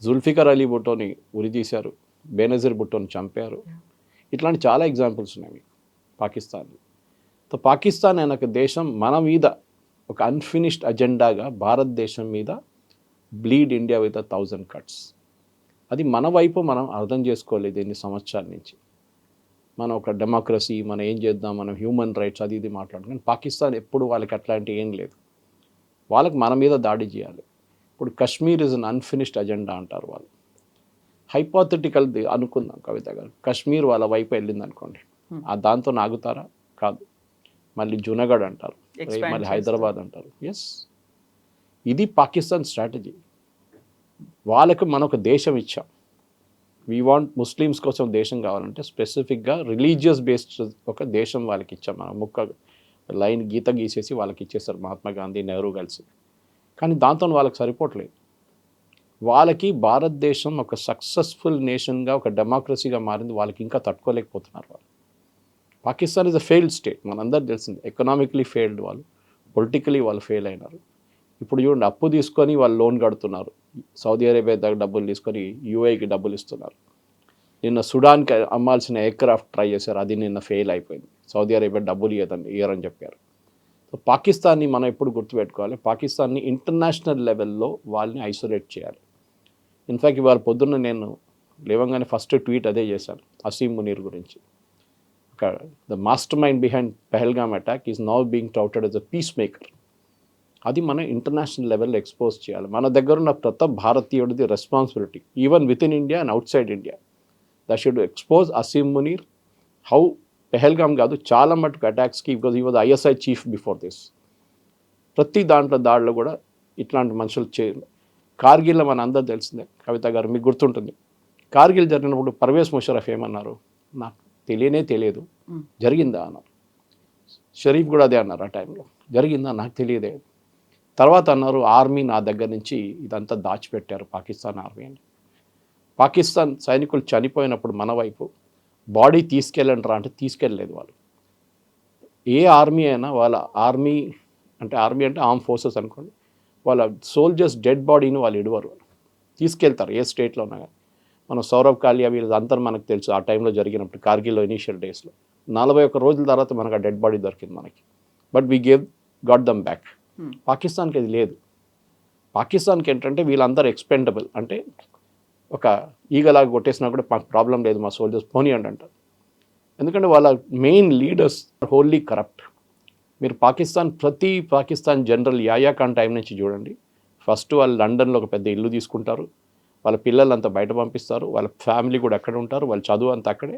జుల్ఫికర్ అలీ భుట్టోని ఉరితీశారు, బేనజీర్ భుట్టోని చంపారు. ఇట్లాంటి చాలా ఎగ్జాంపుల్స్ ఉన్నాయి మీకు పాకిస్తాన్లో. సో పాకిస్తాన్ అనే ఒక దేశం మన మీద ఒక అన్ఫినిష్డ్ అజెండాగా భారతదేశం మీద బ్లీడ్ ఇండియా విత్ 1000 cuts. అది మన వైపు మనం అర్థం చేసుకోలేదు ఎన్ని సంవత్సరాల నుంచి. మనం ఒక డెమోక్రసీ, మనం ఏం చేద్దాం, మనం హ్యూమన్ రైట్స్ అది ఇది మాట్లాడుకుని, పాకిస్తాన్ ఎప్పుడు వాళ్ళకి అట్లాంటి ఏం లేదు. వాళ్ళకి మన మీద దాడి చేయాలి. ఇప్పుడు Kashmir is an unfinished agenda అంటారు వాళ్ళు. హైపోథెటికల్ అనుకుందాం కవిత గారు, కశ్మీర్ వాళ్ళ వైపు వెళ్ళింది అనుకోండి, ఆ దాంతో ఆగుతారా? కాదు. మళ్ళీ జునగఢ్ అంటారు, మళ్ళీ హైదరాబాద్ అంటారు. ఎస్, ఇది పాకిస్తాన్ స్ట్రాటజీ. వాళ్ళకు మనం ఒక దేశం ఇచ్చాం. వీ వాంట్ ముస్లిమ్స్ కోసం దేశం కావాలంటే స్పెసిఫిక్గా రిలీజియస్ బేస్డ్ ఒక దేశం వాళ్ళకి ఇచ్చాం. మనం ముక్క లైన్ గీత గీసేసి వాళ్ళకి ఇచ్చేస్తారు మహాత్మా గాంధీ, నెహ్రూ కలిసి. కానీ దాంతో వాళ్ళకి సరిపోవట్లేదు. వాళ్ళకి భారతదేశం ఒక సక్సెస్ఫుల్ నేషన్గా, ఒక డెమోక్రసీగా మారింది, వాళ్ళకి ఇంకా తట్టుకోలేకపోతున్నారు వాళ్ళు. Pakistan is a failed state, మనందరూ తెలిసింది. ఎకనామికలీ ఫెయిల్డ్ వాళ్ళు, పొలిటికలీ వాళ్ళు ఫెయిల్ అయినారు. ఇప్పుడు చూడండి, అప్పు తీసుకొని వాళ్ళు లోన్ కడుతున్నారు. సౌదీ అరేబియా దగ్గర డబ్బులు తీసుకొని యూఏకి డబ్బులు ఇస్తున్నారు. నిన్న సుడాన్కి అమ్మాల్సిన ఎయిర్క్రాఫ్ట్ ట్రై చేశారు, అది నిన్న ఫెయిల్ అయిపోయింది. సౌదీ అరేబియా డబ్బులు ఇయ్యరని చెప్పారు. సో పాకిస్తాన్ని మనం ఎప్పుడు గుర్తుపెట్టుకోవాలి, పాకిస్తాన్ని ఇంటర్నేషనల్ లెవెల్లో వాళ్ళని ఐసోలేట్ చేయాలి. ఇన్ఫ్యాక్ట్ ఇవాళ పొద్దున్న నేను లేవంగానే ఫస్ట్ ట్వీట్ అదే చేశాను అసీం మునీర్ గురించి. The mastermind behind Pahalgam attack is now being touted as a peacemaker. అది మనం ఇంటర్నేషనల్ లెవెల్లో ఎక్స్పోజ్ చేయాలి. మన దగ్గర ఉన్న ప్రతి భారతీయుడిది responsibility, even within India and outside India. That should expose Asim Munir how Pahalgam కాదు, చాలా మటుకు అటాక్స్కి, because he was ISI chief before this. ప్రతి దాడిలో కూడా ఇట్లాంటి మనుషులు చేయాలి. కార్గిల్లో మన అందరూ తెలిసిందే కవిత గారు, మీకు గుర్తుంటుంది. కార్గిల్ జరిగినప్పుడు పర్వేజ్ ముషరఫ్ ఏమన్నారు, నాకు తెలియదు, జరిగిందా అన్నారు. షరీఫ్ కూడా అదే అన్నారు ఆ టైంలో, జరిగిందా నాకు తెలియదే. తర్వాత అన్నారు, ఆర్మీ నా దగ్గర నుంచి ఇదంతా దాచిపెట్టారు, పాకిస్తాన్ ఆర్మీ అని. పాకిస్తాన్ సైనికులు చనిపోయినప్పుడు మన వైపు బాడీ తీసుకెళ్ళండి రా అంటే తీసుకెళ్ళలేదు వాళ్ళు. ఏ ఆర్మీ అయినా వాళ్ళ ఆర్మీ అంటే ఆర్మ్ ఫోర్సెస్ అనుకోండి, వాళ్ళ సోల్జర్స్ డెడ్ బాడీని వాళ్ళు ఇడవరు, తీసుకెళ్తారు ఏ స్టేట్లో ఉన్నా కానీ. మనం సౌరవ్ కాలియా వీళ్ళంతా మనకు తెలుసు ఆ టైంలో జరిగినప్పుడు, కార్గిల్లో ఇనీషియల్ డేస్లో 41 రోజుల తర్వాత మనకు ఆ డెడ్ బాడీ దొరికింది మనకి. But we got dum back. పాకిస్తాన్కి అది లేదు. పాకిస్తాన్కి ఏంటంటే వీళ్ళందరూ ఎక్స్పెండబుల్, అంటే ఒక ఈగలాగా కొట్టేసినా కూడా మాకు ప్రాబ్లం లేదు, మా సోల్జర్స్ పోనీయండి అంటారు. ఎందుకంటే వాళ్ళ మెయిన్ లీడర్స్ హోల్లీ కరప్ట్. మీరు ప్రతి పాకిస్తాన్ జనరల్ యాయా ఖాన్ టైం నుంచి చూడండి, ఫస్ట్ వాళ్ళు లండన్లో ఒక పెద్ద ఇల్లు తీసుకుంటారు, వాళ్ళ పిల్లలంతా బయట పంపిస్తారు, వాళ్ళ ఫ్యామిలీ కూడా అక్కడే ఉంటారు, వాళ్ళ చదువు అంతా అక్కడే.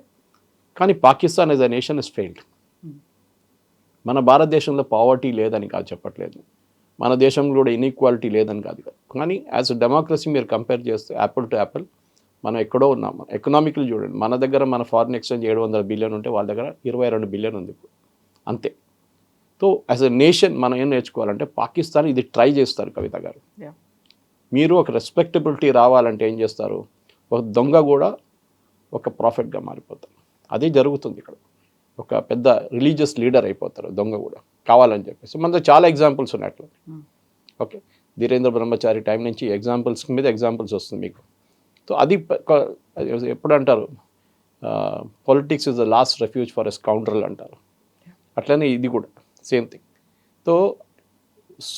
కానీ Pakistan as a nation is failed. మన భారతదేశంలో పావర్టీ లేదని కాదు చెప్పట్లేదు, మన దేశంలో కూడా ఇన్ఈక్వాలిటీ లేదని కాదు. కానీ యాజ్ అ డెమోక్రసీ మీరు కంపేర్ చేస్తే యాపిల్ టు యాపిల్ మనం ఎక్కడో ఉన్నాం. ఎకనామికల్ చూడండి, మన దగ్గర మన ఫారిన్ ఎక్స్చేంజ్ 700 బిలియన్ ఉంటే వాళ్ళ దగ్గర 22 బిలియన్ ఉంది ఇప్పుడు, అంతే. సో యాజ్ అ నేషన్ మనం ఏం నేర్చుకోవాలంటే, పాకిస్తాన్ ఇది ట్రై చేస్తారు కవిత గారు. మీరు ఒక రెస్పెక్టబిలిటీ రావాలంటే ఏం చేస్తారు, ఒక దొంగ కూడా ఒక ప్రాఫిట్గా మారిపోతారు. అదే జరుగుతుంది ఇక్కడ. ఒక పెద్ద రిలీజియస్ లీడర్ అయిపోతారు దొంగ కూడా కావాలని చెప్పేసి. మనతో చాలా ఎగ్జాంపుల్స్ ఉన్నాయి అట్లా. ఓకే, ధీరేంద్ర బ్రహ్మచారి టైం నుంచి ఎగ్జాంపుల్స్ మీద ఎగ్జాంపుల్స్ వస్తుంది మీకు. సో అది ఎప్పుడు అంటారు, politics is the last refuge for a scoundrel అంటారు. అట్లనే ఇది కూడా సేమ్ థింగ్. సో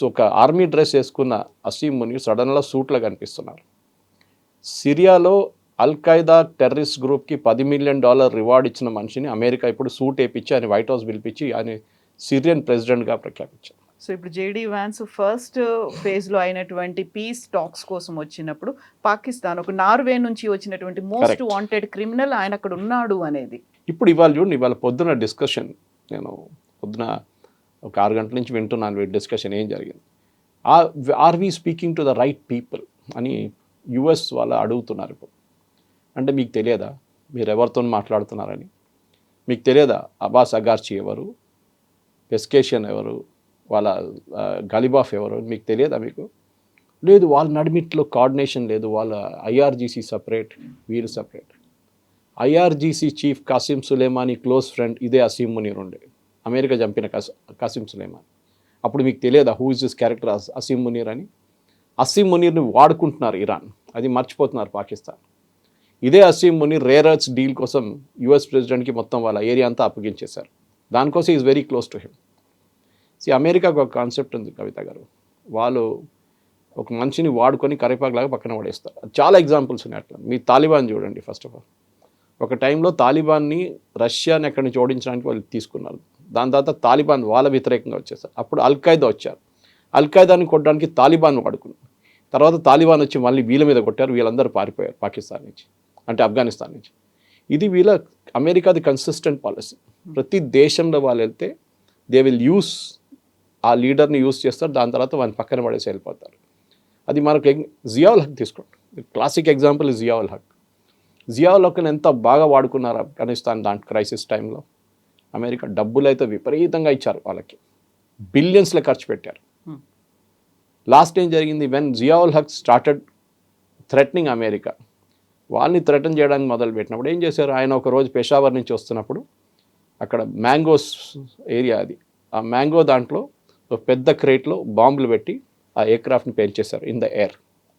ఒక ఆర్మీ డ్రెస్ వేసుకున్న అసీం మునీర్ సడన్గా సూట్లో కనిపిస్తున్నారు. సిరియాలో అల్ఖైదా టెర్రరిస్ట్ గ్రూప్కి $10 మిలియన్ రివార్డ్ ఇచ్చిన మనిషిని అమెరికా ఇప్పుడు సూట్ వేయించి ఆయన వైట్ హౌస్ పిలిపించి ఆయన సిరియన్ ప్రెసిడెంట్గా ప్రఖ్యాపించారు. సో ఇప్పుడు జేడీ వ్యాన్స్ ఫస్ట్ ఫేజ్లో అయినటువంటి పీస్ టాక్స్ కోసం వచ్చినప్పుడు పాకిస్తాన్ ఒక నార్వే నుంచి వచ్చినటువంటి మోస్ట్ వాంటెడ్ క్రిమినల్ ఆయన అక్కడ ఉన్నాడు అనేది. ఇప్పుడు ఇవాళ చూడండి, ఇవాళ పొద్దున డిస్కషన్, నేను పొద్దున ఒక 6 గంటల నుంచి వింటున్నాను డిస్కషన్ ఏం జరిగింది. Are we speaking to the right people అని యుఎస్ వాళ్ళు అడుగుతున్నారు ఇప్పుడు. అంటే మీకు తెలియదా మీరు ఎవరితో మాట్లాడుతున్నారని? మీకు తెలియదా అబ్బాస్ అగార్చి ఎవరు, పెస్కేషియన్ ఎవరు, వాళ్ళ గలిబాఫ్ ఎవరు మీకు తెలియదా? మీకు లేదు. వాళ్ళ నడిమిట్లో కోఆర్డినేషన్ లేదు. వాళ్ళ ఐఆర్జీసీ సపరేట్, వీరు separate. IRGC chief Qasem Soleimani close friend ఇదే అసీం మునీర్ ఉండే, అమెరికా చంపిన కాసిం సులేమానీ. అప్పుడు మీకు తెలియదా who is this character Asim Munir అని? అసీం మునీర్ని వాడుకుంటున్నారు ఇరాన్, అది మర్చిపోతున్నారు పాకిస్తాన్. ఇదే Asim Munir rare earths deal కోసం యుఎస్ ప్రెసిడెంట్కి మొత్తం వాళ్ళ ఏరియా అంతా అప్పగించేశారు. దానికోసం is very close to him. అమెరికాకు ఒక కాన్సెప్ట్ ఉంది కవిత గారు, వాళ్ళు ఒక మనిషిని వాడుకొని కరివేపాకులాగా పక్కన పడేస్తారు. చాలా ఎగ్జాంపుల్స్ ఉన్నాయి అట్లా. మీ తాలిబాన్ చూడండి. ఫస్ట్ ఆఫ్ ఆల్ ఒక టైంలో తాలిబాన్ని రష్యాని ఎక్కడి నుంచి ఓడించడానికి వాళ్ళు తీసుకున్నారు. దాని తర్వాత తాలిబాన్ వాళ్ళ వ్యతిరేకంగా వచ్చేసారు. అప్పుడు అల్ఖైదా వచ్చారు. అల్ఖైదాని కొట్టడానికి తాలిబాన్ వాడుకున్నారు. తర్వాత తాలిబాన్ వచ్చి మళ్ళీ వీళ్ళ మీద కొట్టారు, వీళ్ళందరూ పారిపోయారు పాకిస్తాన్ నుంచి, అంటే ఆఫ్ఘనిస్తాన్ నుంచి. ఇది వీళ్ళ అమెరికాది కన్సిస్టెంట్ పాలసీ. ప్రతి దేశంలో వాళ్ళు వెళ్తే దే విల్ యూస్ ఆ లీడర్ని యూస్ చేస్తారు, దాని తర్వాత వాళ్ళని పక్కన పడేసి వెళ్ళిపోతారు. అది మనకు జియావుల్ హక్ తీసుకోండి, క్లాసిక్ ఎగ్జాంపుల్ జియావుల్ హక్. జియావుల్ హక్ని ఎంత బాగా వాడుకున్నారు ఆఫ్ఘనిస్తాన్ దాంట్ క్రైసిస్ టైంలో. అమెరికా డబ్బులు అయితే విపరీతంగా ఇచ్చారు వాళ్ళకి, బిలియన్స్లో ఖర్చు పెట్టారు. లాస్ట్ ఏం జరిగింది, when Zia ul Haq started threatening America, వాళ్ళని థ్రెటన్ చేయడానికి మొదలుపెట్టినప్పుడు ఏం చేశారు, ఆయన ఒక రోజు పెషావర్ నుంచి వస్తున్నప్పుడు అక్కడ మ్యాంగోస్ ఏరియా అది, ఆ మ్యాంగో దాంట్లో ఒక పెద్ద క్రేట్లో బాంబులు పెట్టి ఆ ఎయిర్క్రాఫ్ట్ని పేల్చేశారు in the air.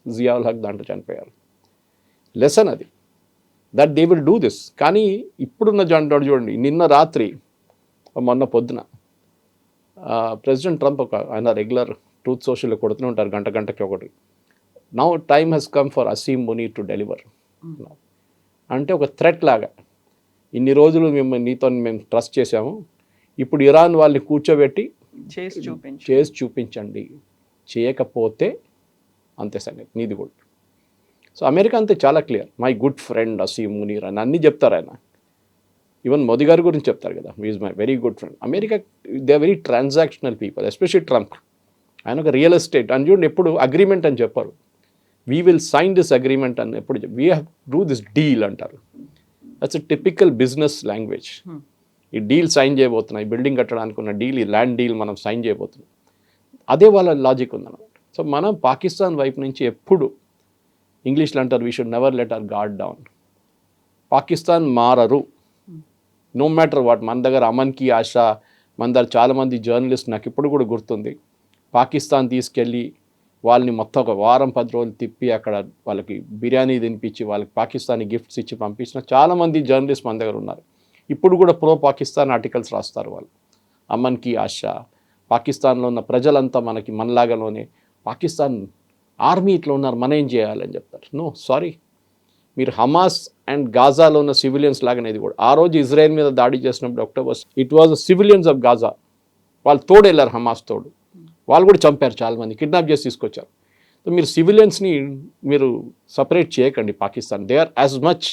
Zia-ul Haq దాంట్లో చనిపోయారు. లెసన్ అది, that they will do this. కానీ ఇప్పుడున్న జంట చూడండి, నిన్న రాత్రి మొన్న పొద్దున ప్రెసిడెంట్ ట్రంప్ ఆయన రెగ్యులర్ ట్రూత్ సోషల్లో కొడుతూనే ఉంటారు గంటకి ఒకటి. Now time has come for Asim Munir to deliver. అంటే ఒక థ్రెట్ లాగా, ఇన్ని రోజులు నీతో మేము ట్రస్ట్ చేసాము, ఇప్పుడు ఇరాన్ వాళ్ళని కూర్చోబెట్టి చేసి చూపించండి, చేయకపోతే అంతే సంగతి నీది కూడా. సో అమెరికా అంతే చాలా clear, my good friend Asim Munir అని అన్నీ చెప్తారు ఆయన. ఈవెన్ మోదీ గారి గురించి చెప్తారు కదా, is my very good friend. America they are very transactional people, especially Trump. ఆయన ఒక రియల్ ఎస్టేట్ అని చూడండి, ఎప్పుడు అగ్రిమెంట్ అని చెప్పారు, we will sign this agreement అని ఎప్పుడు we have do this deal అంటారు. That's a typical business language. ఈ డీల్ సైన్ చేయబోతున్నాయి, బిల్డింగ్ కట్టడానికి ఉన్న డీల్, ఈ ల్యాండ్ డీల్ మనం సైన్ చేయబోతున్నాం, అదే వాళ్ళ లాజిక్ ఉందన్నమాట. సో మనం పాకిస్తాన్ వైపు నుంచి ఎప్పుడు ఇంగ్లీష్లో అంటారు, we should never let our guard down. Pakistan మారరు, నో మ్యాటర్ వాట్. మన దగ్గర అమన్ కి ఆశా, మన దగ్గర చాలామంది జర్నలిస్ట్, నాకు ఇప్పుడు కూడా గుర్తుంది, పాకిస్తాన్ తీసుకెళ్ళి వాళ్ళని మొత్తం ఒక వారం 10 రోజులు తిప్పి అక్కడ వాళ్ళకి బిర్యానీ తినిపించి వాళ్ళకి పాకిస్తానీ గిఫ్ట్స్ ఇచ్చి పంపించిన చాలామంది జర్నలిస్ట్ మన దగ్గర ఉన్నారు. ఇప్పుడు కూడా ప్రో పాకిస్తాన్ ఆర్టికల్స్ రాస్తారు వాళ్ళు. అమన్ కి ఆశా, పాకిస్తాన్లో ఉన్న ప్రజలంతా మనలాగానే పాకిస్తాన్ ఆర్మీ ఇట్లా ఉన్నారు, మనం ఏం చేయాలని చెప్తారు. నో సారీ, మీరు హమాస్ అండ్ గాజాలో ఉన్న సివిలియన్స్ లాగానే ఇది కూడా. ఆ రోజు ఇజ్రాయెల్ మీద దాడి చేసినప్పుడు October, it was civilians of Gaza, వాళ్ళు తోడు వెళ్ళారు, హమాస్ తోడు, వాళ్ళు కూడా చంపారు చాలామంది, కిడ్నాప్ చేసి తీసుకొచ్చారు. సో మీరు సివిలియన్స్ని మీరు సపరేట్ చేయకండి Pakistan, they are as much.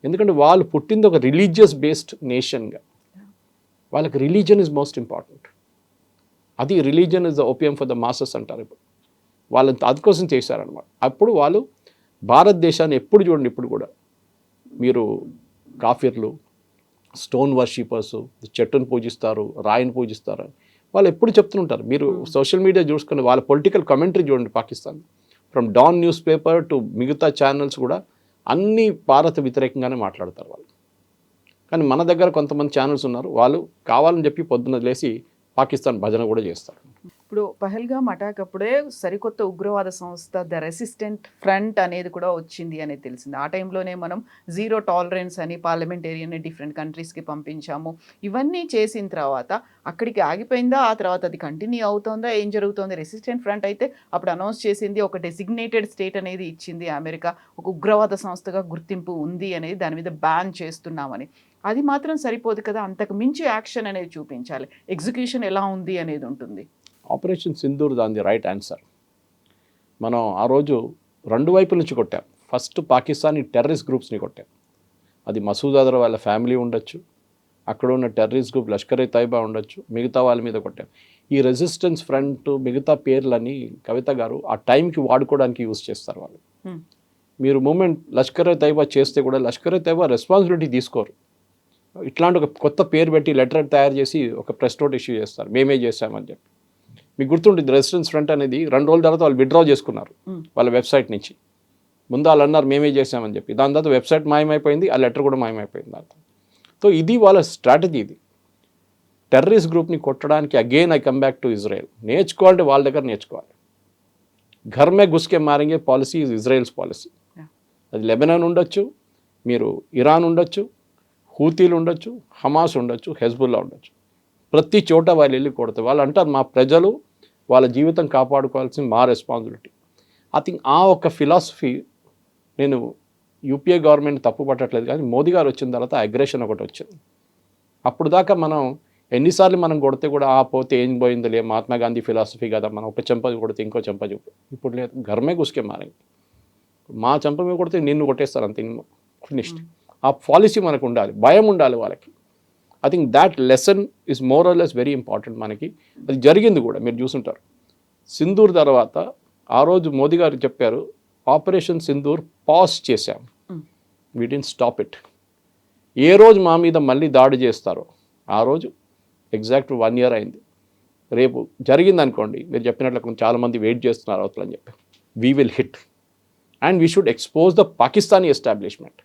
ఎందుకంటే వాళ్ళు పుట్టింది ఒక రిలీజియస్ బేస్డ్ నేషన్గా, వాళ్ళకి రిలీజన్ ఇస్ మోస్ట్ ఇంపార్టెంట్. అది religion is the opium for the masses అంటారు. ఇప్పుడు వాళ్ళని అందుకోసం చేశారనమాట. అప్పుడు వాళ్ళు భారతదేశాన్ని ఎప్పుడు చూడండి, ఇప్పుడు కూడా మీరు కాఫిర్లు, స్టోన్ వర్షిపర్స్, చెట్టును పూజిస్తారు, రాయిని పూజిస్తారు, వాళ్ళు ఎప్పుడు చెప్తుంటారు. మీరు సోషల్ మీడియా చూసుకుని వాళ్ళ పొలిటికల్ కమెంటరీ చూడండి Pakistan, from Dawn newspaper to మిగతా ఛానల్స్ కూడా అన్నీ భారత వ్యతిరేకంగానే మాట్లాడతారు వాళ్ళు. కానీ మన దగ్గర కొంతమంది ఛానల్స్ ఉన్నారు, వాళ్ళు కావాలని చెప్పి పొద్దున్న లేసి పాకిస్తాన్ భజన కూడా చేస్తారు. ఇప్పుడు పహల్గామ్ అటాక్ అప్పుడే సరికొత్త ఉగ్రవాద సంస్థ ద రెసిస్టెంట్ ఫ్రంట్ అనేది కూడా వచ్చింది అనేది తెలిసింది. ఆ టైంలోనే మనం జీరో టాలరెన్స్ అని పార్లమెంటేరియన్ని డిఫరెంట్ కంట్రీస్కి పంపించాము. ఇవన్నీ చేసిన తర్వాత అక్కడికి ఆగిపోయిందా, ఆ తర్వాత అది కంటిన్యూ అవుతుందా, ఏం జరుగుతుంది? రెసిస్టెంట్ ఫ్రంట్ అయితే అప్పుడు అనౌన్స్ చేసింది, ఒక డెసిగ్నేటెడ్ స్టేట్ అనేది ఇచ్చింది అమెరికా, ఒక ఉగ్రవాద సంస్థగా గుర్తింపు ఉంది అనేది, దాని మీద బ్యాన్ చేస్తున్నామని. అది మాత్రం సరిపోదు కదా, అంతకు మించి యాక్షన్ అనేది చూపించాలి. ఎగ్జిక్యూషన్ ఎలా ఉంది అనేది ఉంటుంది. ఆపరేషన్ సింధూర్ దాని రైట్ ఆన్సర్. మనం ఆ రోజు 2 వైపుల నుంచి కొట్టాం. ఫస్ట్ పాకిస్తానీ టెర్రరిస్ట్ గ్రూప్స్ని కొట్టాం. అది మసూద్ అజర్ వాళ్ళ ఫ్యామిలీ ఉండొచ్చు, అక్కడ ఉన్న టెర్రరిస్ట్ గ్రూప్ లష్కర్ ఏ తైబా ఉండొచ్చు, మిగతా వాళ్ళ మీద కొట్టాం. ఈ రెసిస్టెన్స్ ఫ్రంట్ మిగతా పేర్లని కవిత గారు ఆ టైంకి వాడుకోవడానికి యూజ్ చేస్తారు వాళ్ళు. మీరు మూమెంట్ లష్కర్ ఏ తైబా చేస్తే కూడా లష్కర్ ఏ తైబా రెస్పాన్సిబిలిటీ తీసుకోరు. ఇట్లాంటి ఒక కొత్త పేరు పెట్టి లెటర్ తయారు చేసి ఒక ప్రెస్ నోట్ ఇష్యూ చేస్తారు, మేమే చేశామని చెప్పి. మీకు గుర్తుంటుంది, రెసిస్టెన్స్ ఫ్రంట్ అనేది 2 రోజుల తర్వాత వాళ్ళు విత్డ్రా చేసుకున్నారు వాళ్ళ వెబ్సైట్ నుంచి. ముందు వాళ్ళు అన్నారు మేమే చేశామని చెప్పి, దాని తర్వాత వెబ్సైట్ మాయమైపోయింది, ఆ లెటర్ కూడా మాయమైపోయింది దాంతో. సో ఇది వాళ్ళ స్ట్రాటజీ. ఇది టెర్రరిస్ట్ గ్రూప్ని కొట్టడానికి again I come back to Israel. నేర్చుకోవాలంటే వాళ్ళ దగ్గర నేర్చుకోవాలి. ఘర్ మే ఘుస్కే మారేంగే పాలసీ ఇస్ ఇజ్రాయెల్స్ పాలసీ. అది లెబనాన్ ఉండొచ్చు, మీరు ఇరాన్ ఉండొచ్చు, హూతీలు ఉండొచ్చు, హమాస్ ఉండొచ్చు, హెజ్బుల్లా ఉండొచ్చు, ప్రతి చోట వాళ్ళు వెళ్ళి కొడతారు. వాళ్ళు అంటారు మా ప్రజలు వాళ్ళ జీవితం కాపాడుకోవాల్సింది మా రెస్పాన్సిబిలిటీ. ఐ థింక్ ఆ ఒక ఫిలాసఫీ, నేను యూపీఏ గవర్నమెంట్ తప్పు పట్టట్లేదు, కానీ మోదీ గారు వచ్చిన తర్వాత అగ్రెషన్ ఒకటి వచ్చింది. అప్పుడు దాకా మనం ఎన్నిసార్లు మనం కొడితే కూడా ఆ పోతే ఏం పోయిందిలే, మహాత్మా గాంధీ ఫిలాసఫీ కదా, మనం ఒక చెంప కొడితే ఇంకో చెంప చూపు. ఇప్పుడు లేదు, ఘర్మే గుస్కే మారే. మా చెంప మీద కొడితే నిన్ను కొట్టేస్తారు అంతే, ఫినిష్డ్. ఆ పాలసీ మనకు ఉండాలి, భయం ఉండాలి వాళ్ళకి. I think that lesson is more or less very important మనకి. అది జరిగింది కూడా, మీరు చూసుంటారు. సింధూర్ తర్వాత ఆ రోజు మోదీ గారు చెప్పారు, ఆపరేషన్ సింధూర్ పాజ్ చేశాం, వీ డిడ్ంట్ స్టాప్ ఇట్. ఏ రోజు మా మీద మళ్ళీ దాడి చేస్తారో ఆ రోజు ఎగ్జాక్ట్ 1 year అయింది. రేపు జరిగింది అనుకోండి, మీరు చెప్పినట్లు చాలామంది వెయిట్ చేస్తున్నారు అవతలని చెప్పి, we will hit and we should expose the Pakistani establishment.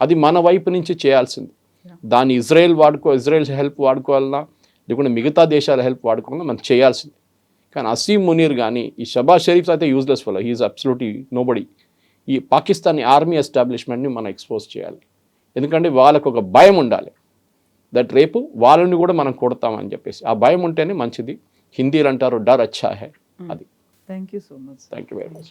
అది మన వైపు నుంచి చేయాల్సింది. దాన్ని ఇజ్రాయెల్ హెల్ప్ వాడుకోవాలన్నా, లేకుంటే మిగతా దేశాల హెల్ప్ వాడుకోవాలన్నా మనం చేయాల్సింది. కానీ అసీం మునీర్ కానీ ఈ షబాజ్ షరీఫ్ అయితే useless fellow, he's absolutely nobody. ఈ పాకిస్తానీ ఆర్మీ ఎస్టాబ్లిష్మెంట్ని మనం ఎక్స్పోజ్ చేయాలి. ఎందుకంటే వాళ్ళకు ఒక భయం ఉండాలి, దట్ రేపు వాళ్ళని కూడా మనం కొడతామని చెప్పేసి. ఆ భయం ఉంటేనే మంచిది. హిందీలో అంటారు డర్ అచ్చా హై. అది. Thank you so much. Thank you very much.